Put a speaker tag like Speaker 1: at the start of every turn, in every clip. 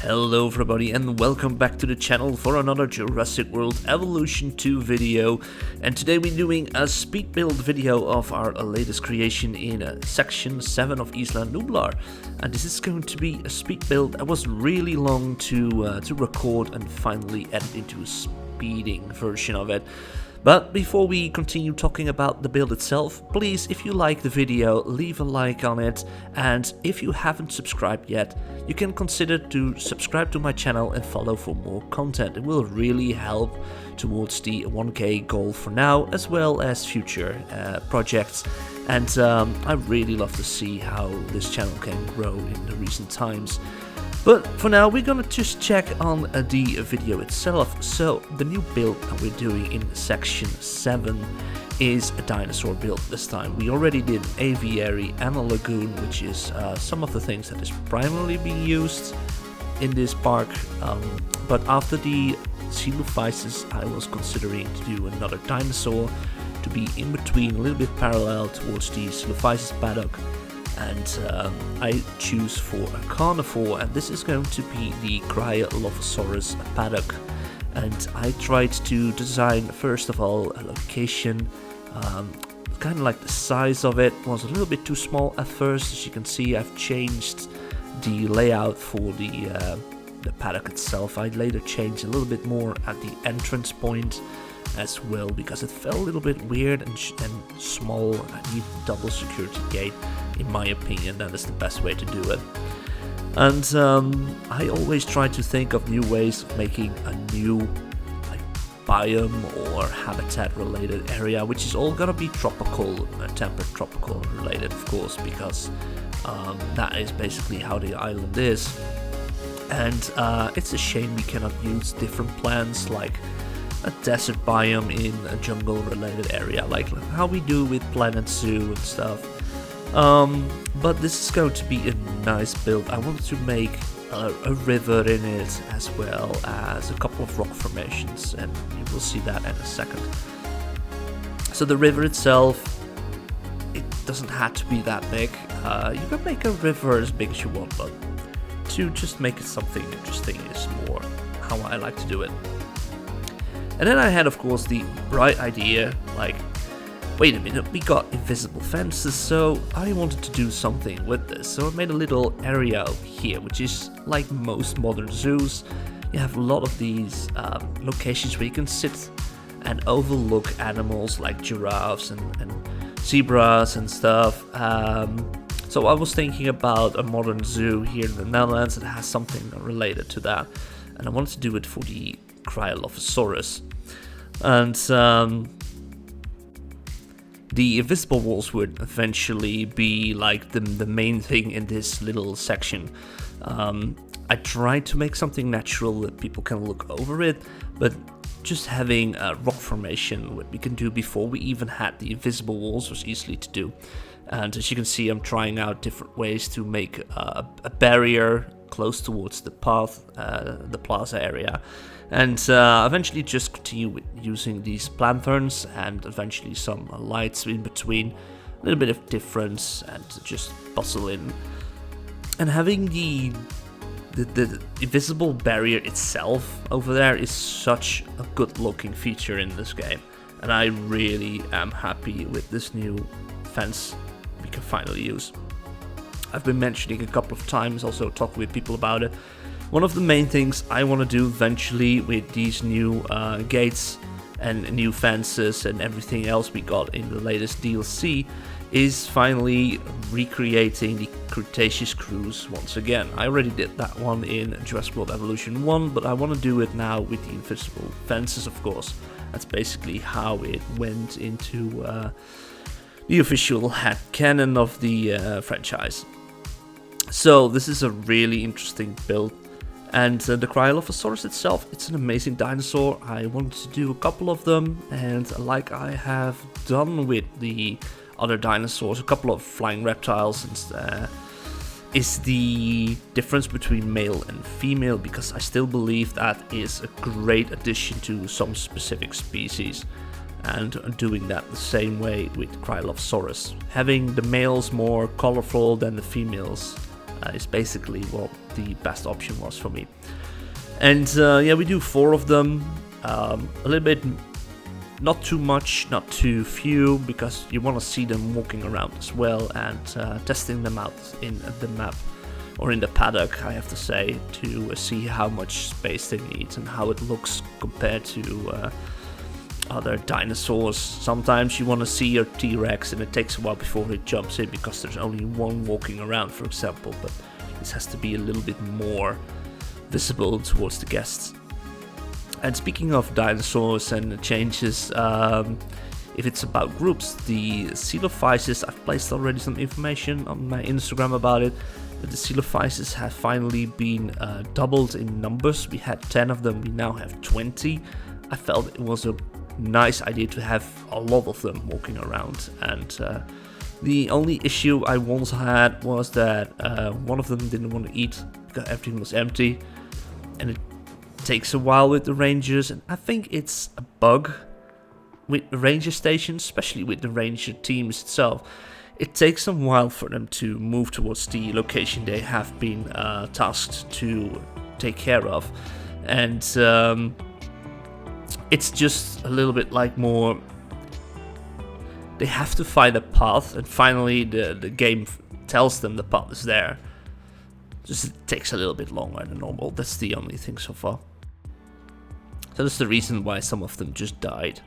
Speaker 1: Hello everybody and welcome back to the channel for another Jurassic World Evolution 2 video. And today we're doing a speed build video of our latest creation in section 7 of Isla Nublar. And this is going to be a speed build that was really long to record and finally edit into a speeding version of it. But before we continue talking about the build itself, please, if you like the video, leave a like on it, and if you haven't subscribed yet, you can consider to subscribe to my channel and follow for more content. It will really help towards the 1K goal for now, as well as future projects. And I really love to see how this channel can grow in the recent times. But for now, we're gonna just check on the video itself. So the new build that we're doing in section 7 is a dinosaur build this time. We already did an aviary and a lagoon, which is some of the things that is primarily being used in this park. But after the Coelophysis, I was considering to do another dinosaur to be in between, a little bit parallel towards the Coelophysis paddock. And I choose for a carnivore, and this is going to be the Cryo Overlook paddock. And I tried to design, first of all, a location. Kind of like the size of it was a little bit too small at first. As you can see, I've changed the layout for the paddock itself. I later changed a little bit more at the entrance point as well, because it felt a little bit weird and small. I need a double security gate. In my opinion, that is the best way to do it. And I always try to think of new ways of making a new biome or habitat related area, which is all gonna be tropical, temperate tropical related, of course, because that is basically how the island is. And it's a shame we cannot use different plants like a desert biome in a jungle related area, like how we do with Planet Zoo and stuff. But this is going to be a nice build. I wanted to make a river in it, as well as a couple of rock formations, and you will see that in a second. So the river itself, it doesn't have to be that big. You can make a river as big as you want, but to just make it something interesting is more how I like to do it. And then I had, of course, the bright idea, like, wait a minute, we got invisible fences, so I wanted to do something with this. So I made a little area over here, which is like most modern zoos. You have a lot of these locations where you can sit and overlook animals like giraffes and zebras and stuff. So I was thinking about a modern zoo here in the Netherlands that has something related to that. And I wanted to do it for the Cryolophosaurus. And the invisible walls would eventually be like the main thing in this little section. I tried to make something natural that people can look over it, but just having a rock formation, what we can do before we even had the invisible walls, was easily to do. And as you can see, I'm trying out different ways to make a barrier close towards the path, the plaza area. And eventually just continue with using these lanterns and eventually some lights in between, a little bit of difference, and just bustle in. And having the invisible barrier itself over there is such a good looking feature in this game. And I really am happy with this new fence we can finally use. I've been mentioning a couple of times, also talking with people about it. One of the main things I want to do eventually with these new gates and new fences and everything else we got in the latest DLC is finally recreating the Cretaceous cruise once again. I already did that one in Jurassic World Evolution 1, but I want to do it now with the invisible fences, of course. That's basically how it went into the official canon of the franchise. So this is a really interesting build. And the Cryolophosaurus itself, it's an amazing dinosaur. I wanted to do a couple of them, and like I have done with the other dinosaurs, a couple of flying reptiles, and is the difference between male and female, because I still believe that is a great addition to some specific species. And doing that the same way with Cryolophosaurus, having the males more colorful than the females is basically what the best option was for me. And yeah, we do 4 of them, a little bit, not too much, not too few, because you want to see them walking around as well and testing them out in the map, or in the paddock, I have to say, to see how much space they need and how it looks compared to other dinosaurs. Sometimes you want to see your T-Rex and it takes a while before it jumps in because there's only one walking around, for example, but this has to be a little bit more visible towards the guests. And speaking of dinosaurs and changes, if it's about groups, the Coelophysis, I've placed already some information on my Instagram about it. The Coelophysis have finally been doubled in numbers. We had 10 of them, we now have 20. I felt it was a nice idea to have a lot of them walking around, and the only issue I once had was that one of them didn't want to eat because everything was empty, and it takes a while with the rangers, and I think it's a bug with the ranger stations, especially with the ranger teams itself. It takes a while for them to move towards the location they have been tasked to take care of, and it's just a little bit like more, they have to find a path, and finally the game tells them the path is there. Just it takes a little bit longer than normal. That's the only thing so far. So that's the reason why some of them just died.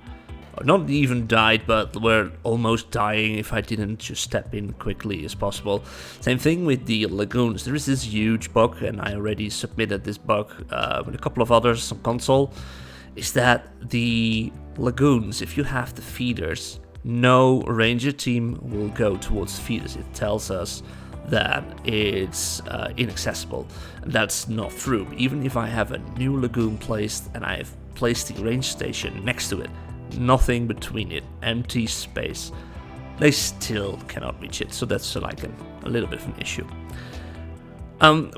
Speaker 1: Or not even died, but were almost dying if I didn't just step in quickly as possible. Same thing with the lagoons. There is this huge bug, and I already submitted this bug with a couple of others on console, is that the lagoons, if you have the feeders, no ranger team will go towards the feeders. It tells us that it's inaccessible, and that's not true. Even if I have a new lagoon placed and I have placed the range station next to it, nothing between it, empty space, they still cannot reach it. So that's like a little bit of an issue.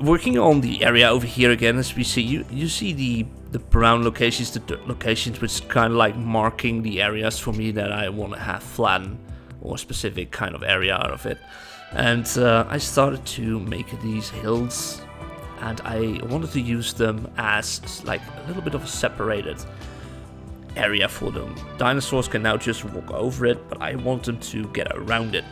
Speaker 1: Working on the area over here again, as we see, you see the brown locations, the dirt locations, which kind of like marking the areas for me that I want to have flatten or specific kind of area out of it. And I started to make these hills, and I wanted to use them as like a little bit of a separated area for them. Dinosaurs can now just walk over it, but I want them to get around it.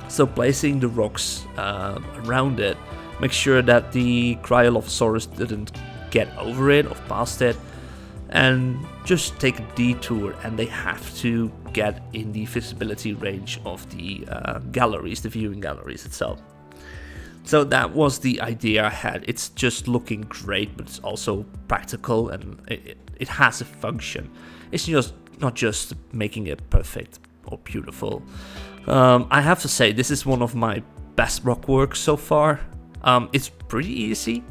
Speaker 1: So placing the rocks around it, make sure that the Cryolophosaurus didn't get over it or past it, and just take a detour, and they have to get in the visibility range of the galleries, the viewing galleries itself. So that was the idea I had. It's just looking great, but it's also practical, and it has a function. It's just not just making it perfect or beautiful. I have to say, this is one of my best rock works so far. It's pretty easy,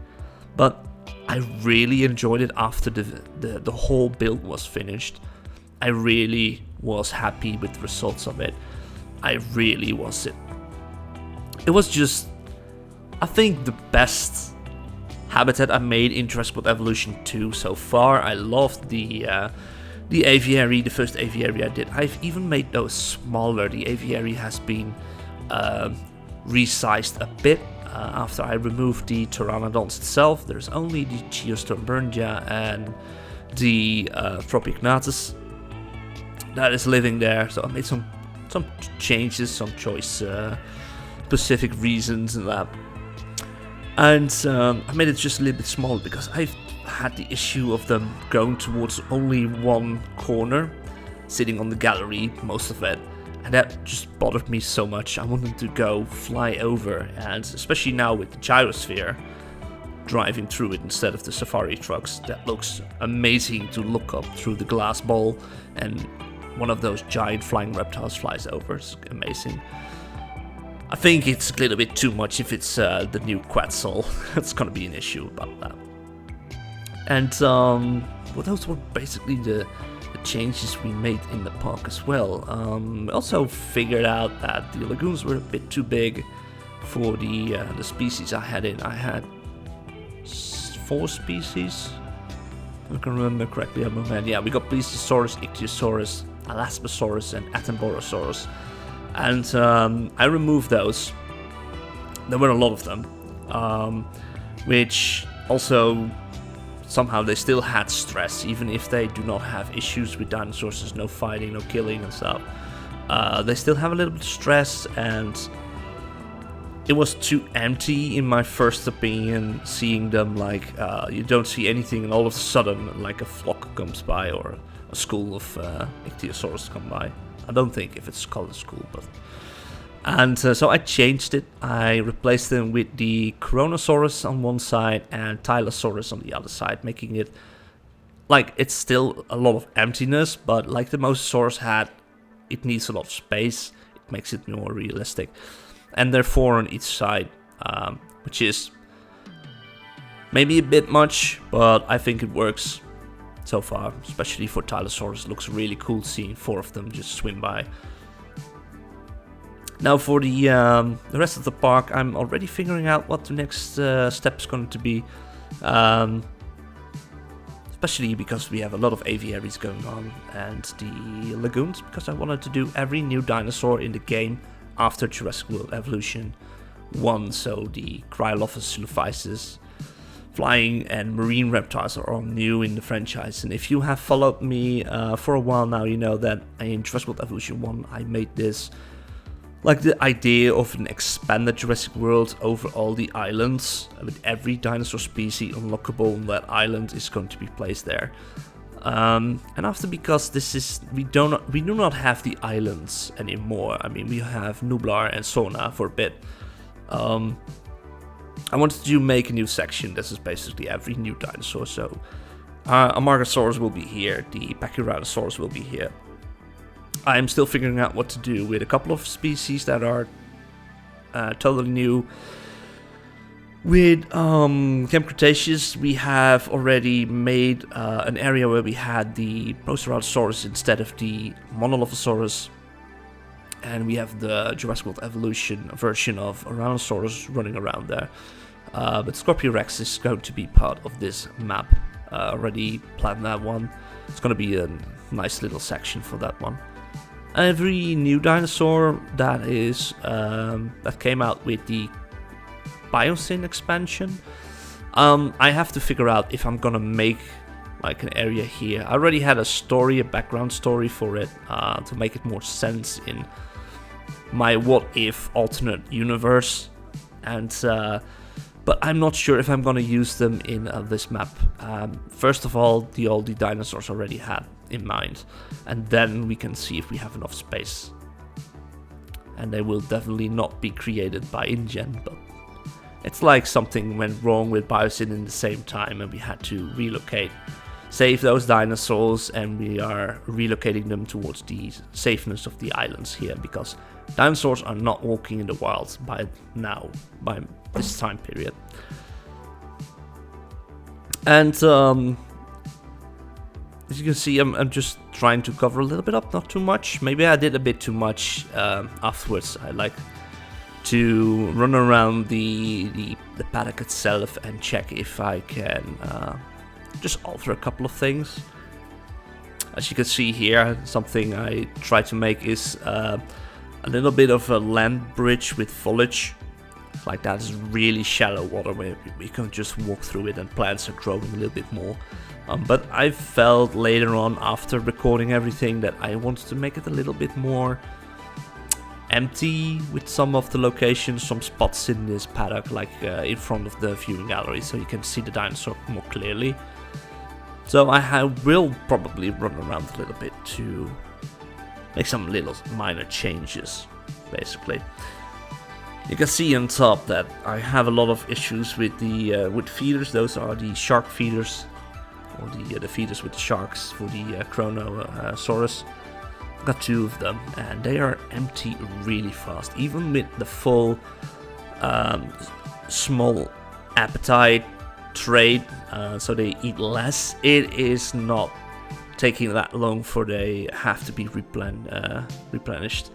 Speaker 1: but I really enjoyed it after the whole build was finished. I really was happy with the results of it. I really was. It was just, I think, the best habitat I made in Jurassic World Evolution 2 so far. I loved the aviary, the first aviary I did. I've even made those smaller. The aviary has been resized a bit after I removed the Pteranodons itself. There's only the Geostormbergia and the Tropicnatus that is living there. So I made some changes, some choice specific reasons and that. And I made it just a little bit smaller because I've had the issue of them going towards only one corner, sitting on the gallery, most of it. And that just bothered me so much. I wanted to go fly over, and especially now with the gyrosphere, driving through it instead of the safari trucks. That looks amazing to look up through the glass bowl, and one of those giant flying reptiles flies over. It's amazing. I think it's a little bit too much if it's the new Quetzal. It's gonna be an issue about that. And well, those were basically the changes we made in the park as well. We also figured out that the lagoons were a bit too big for the species I had in. I had 4 species, if I can remember correctly at the moment. Yeah, we got Plesiosaurus, Ichthyosaurus, Elasmosaurus, and Attenborosaurus. And I removed those. There were a lot of them, which also somehow they still had stress, even if they do not have issues with dinosaurs. There's no fighting, no killing and stuff. They still have a little bit of stress, and it was too empty in my first opinion, seeing them like you don't see anything and all of a sudden like a flock comes by or a school of ichthyosaurs come by. I don't think if it's called a school, but... And so I changed it. I replaced them with the Kronosaurus on one side and Tylosaurus on the other side, making it like it's still a lot of emptiness, but like the Mosasaurus had, it needs a lot of space. It makes it more realistic. And they're 4 on each side, which is maybe a bit much, but I think it works so far, especially for Tylosaurus. It looks really cool seeing 4 of them just swim by. Now for the rest of the park, I'm already figuring out what the next step is going to be. Especially because we have a lot of aviaries going on, and the lagoons, because I wanted to do every new dinosaur in the game after Jurassic World Evolution 1, so the Cryolophysis, flying and marine reptiles are all new in the franchise. And if you have followed me for a while now, you know that in Jurassic World Evolution 1 I made this, like the idea of an expanded Jurassic World over all the islands, with every dinosaur species unlockable on that island is going to be placed there. And after, because this is, we do not have the islands anymore. I mean, we have Nublar and Sona for a bit. I wanted to make a new section. This is basically every new dinosaur. So Amargasaurus will be here. The Pachyrhinosaurus will be here. I'm still figuring out what to do with a couple of species that are totally new. With Camp Cretaceous, we have already made an area where we had the Proceratosaurus instead of the Monolophosaurus. And we have the Jurassic World Evolution version of Tyrannosaurus running around there. But Scorpiorex is going to be part of this map. Already planned that one. It's going to be a nice little section for that one. Every new dinosaur that is that came out with the Biosyn expansion, I have to figure out if I'm gonna make like an area here. I already had a story, a background story for it, to make it more sense in my what if alternate universe, and but I'm not sure if I'm gonna use them in this map. First of all, all the dinosaurs already had in mind, and then we can see if we have enough space. And they will definitely not be created by InGen, but it's like something went wrong with Biosyn in the same time and we had to relocate, save those dinosaurs, and we are relocating them towards the safeness of the islands here, because dinosaurs are not walking in the wild by now, by this time period. And as you can see, I'm just trying to cover a little bit up, not too much. Maybe I did a bit too much afterwards. I like to run around the paddock itself and check if I can just alter a couple of things. As you can see here, something I try to make is a little bit of a land bridge with foliage. Like that is really shallow water where we can just walk through it and plants are growing a little bit more. But I felt later on, after recording everything, that I wanted to make it a little bit more empty with some of the locations, some spots in this paddock, like in front of the viewing gallery, so you can see the dinosaur more clearly. So I will probably run around a little bit to make some little minor changes, basically. You can see on top that I have a lot of issues with the with feeders. Those are the shark feeders, or the feeders with the sharks for the Kronosaurus. I've got 2 of them, and they are empty really fast. Even with the full small appetite trait, so they eat less, it is not taking that long for they have to be replenished.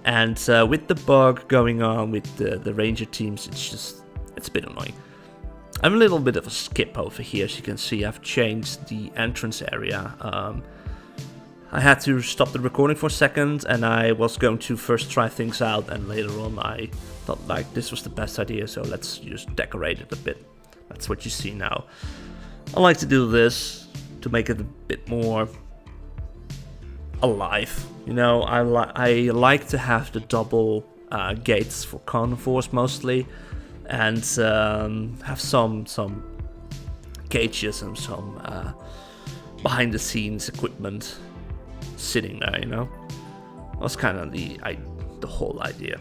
Speaker 1: And with the bug going on with the ranger teams, it's a bit annoying. I'm a little bit of a skip over here. As you can see, I've changed the entrance area. I had to stop the recording for a second, and I was going to first try things out, and later on I thought like this was the best idea, so let's just decorate it a bit. That's what you see now. I like to do this to make it a bit more alive. You know, I like to have the double gates for carnivores mostly, and have some cages and some behind the scenes equipment sitting there, you know. That's kind of the whole idea.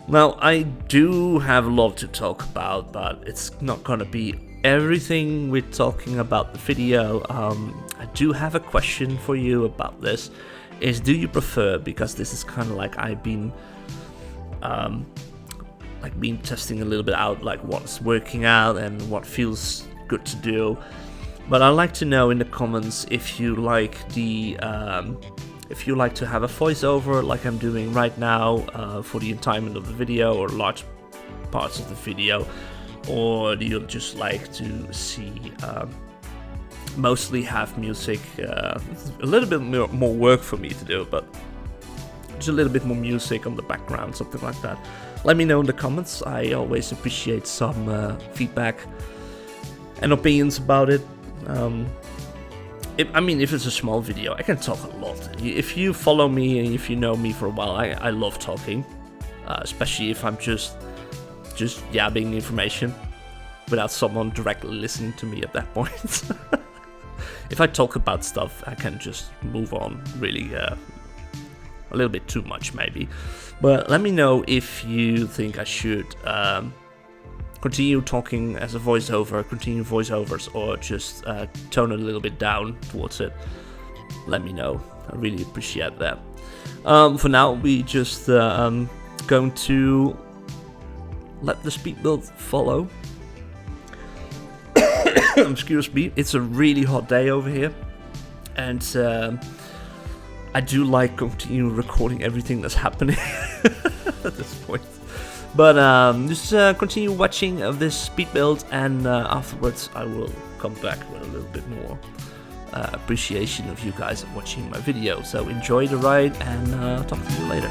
Speaker 1: Now, I do have a lot to talk about, but it's not gonna be everything we're talking about the video. I do have a question for you about this. Do you prefer, because this is kind of like I've been testing a little bit out, like what's working out and what feels good to do. But I'd like to know in the comments if you like to have a voiceover like I'm doing right now for the entirety of the video or large parts of the video, or do you just like to see mostly have music? A little bit more work for me to do, but just a little bit more music on the background, something like that. Let me know in the comments. I always appreciate some feedback and opinions about it. If it's a small video, I can talk a lot. If you follow me and if you know me for a while, I love talking, especially if I'm just yabbing information without someone directly listening to me at that point. If I talk about stuff, I can just move on really a little bit too much maybe. But let me know if you think I should continue talking as a voiceover, continue voiceovers, or just tone it a little bit down towards it. Let me know. I really appreciate that. For now, we just going to let the speed build follow. Excuse me. It's a really hot day over here, and I do like continue recording everything that's happening at this point. But just continue watching this speed build, and afterwards I will come back with a little bit more appreciation of you guys watching my video. So enjoy the ride, and talk to you later.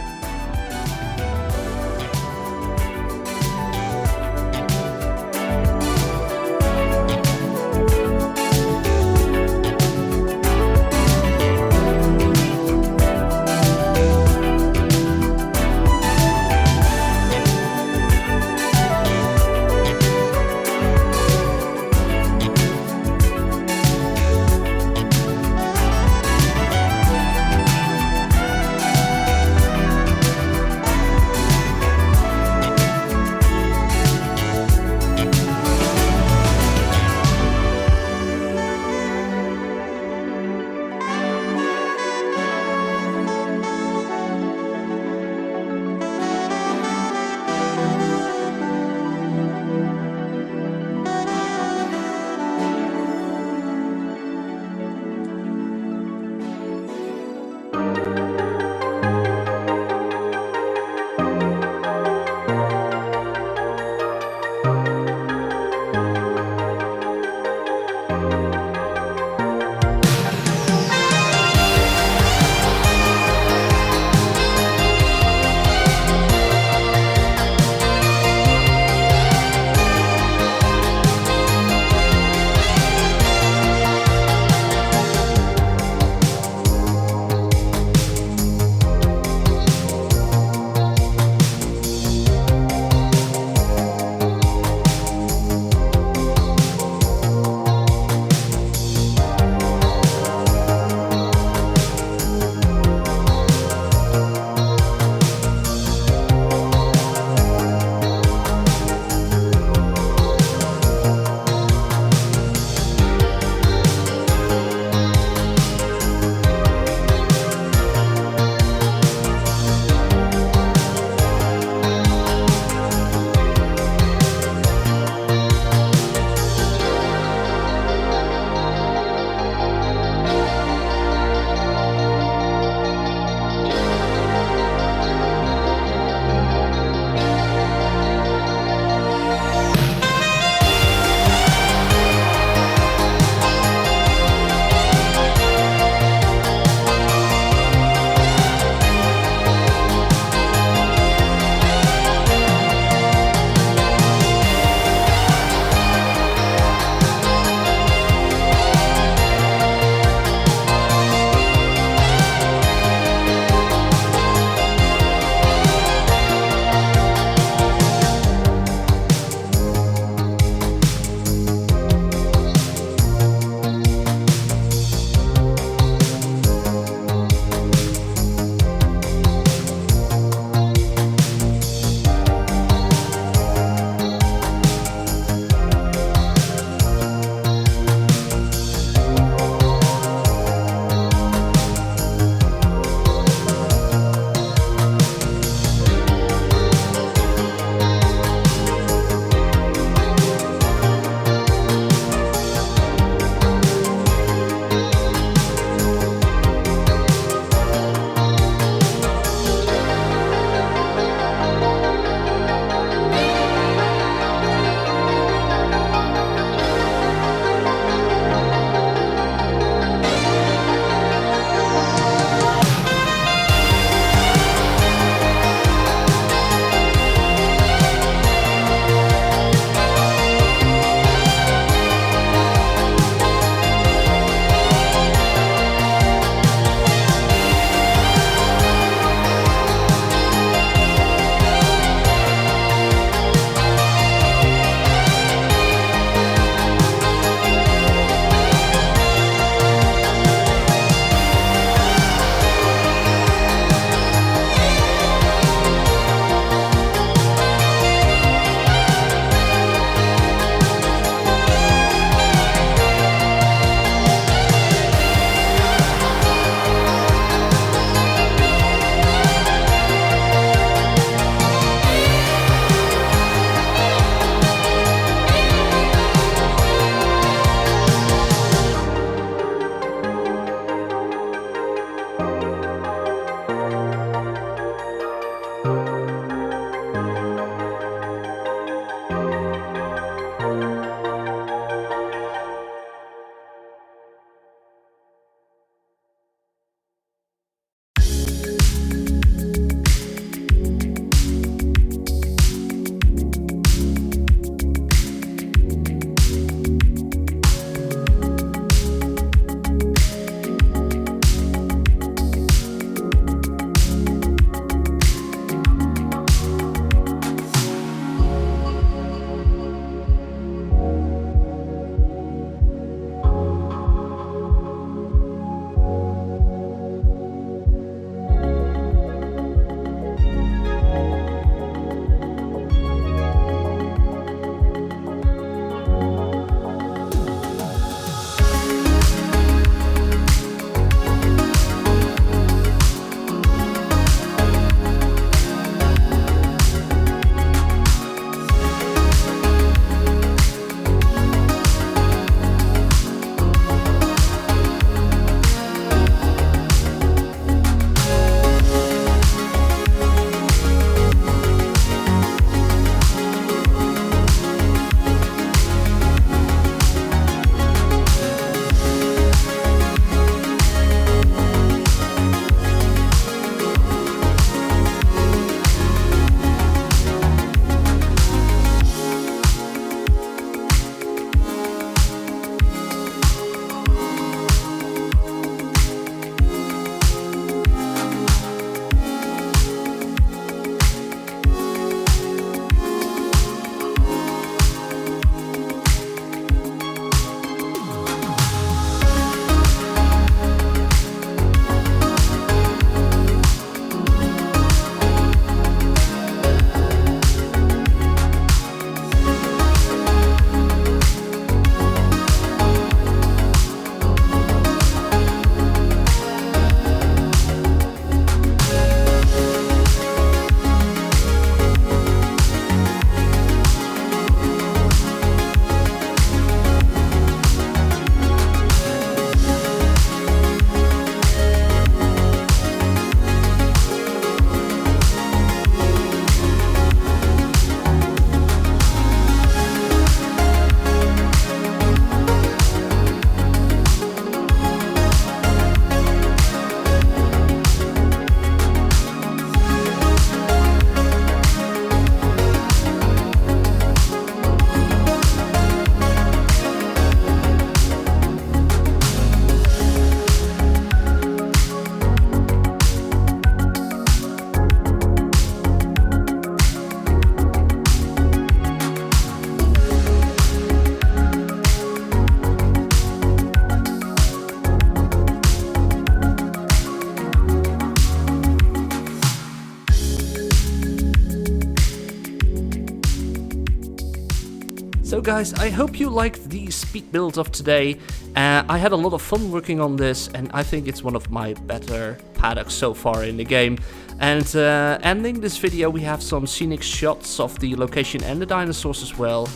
Speaker 1: So guys, I hope you liked the speed build of today. I had a lot of fun working on this, and I think it's one of my better paddocks so far in the game. And ending this video, we have some scenic shots of the location and the dinosaurs as well.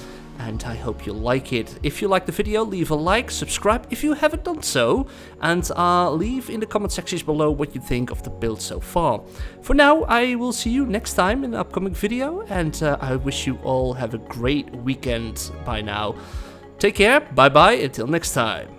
Speaker 1: And I hope you like it. If you like the video, leave a like, subscribe if you haven't done so, and leave in the comment sections below what you think of the build so far. For now, I will see you next time in an upcoming video, and I wish you all have a great weekend by now. Take care, bye bye, until next time.